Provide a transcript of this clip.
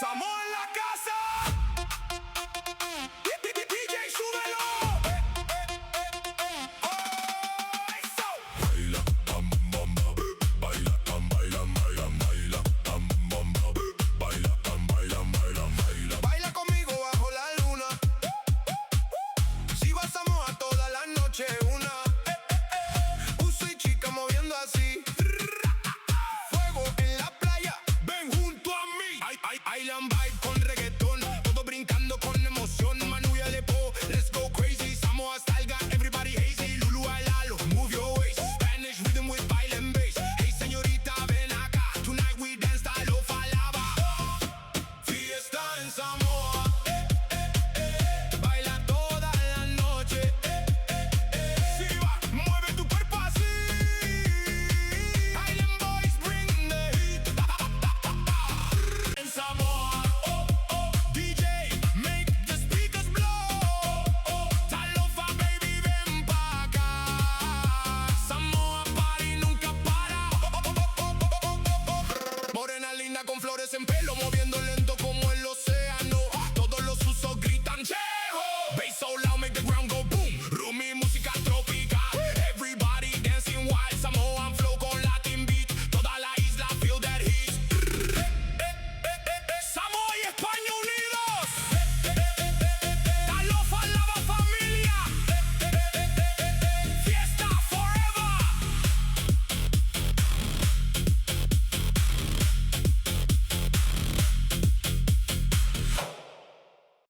Samo en la casa. DJ, súbelo. Eso. Baila, tam, bamba, baila, tam, baila, baila, baila, tam, bamba, baila, tam, baila, baila, baila. Baila conmigo bajo la luna. Si pasamos a toda la noche una. Uso y chica moviendo así. Fuego en la playa, ven junto a mí. Island vibe con reggaetón, todo brincando con emoción. Manuel Lepo, let's go crazy.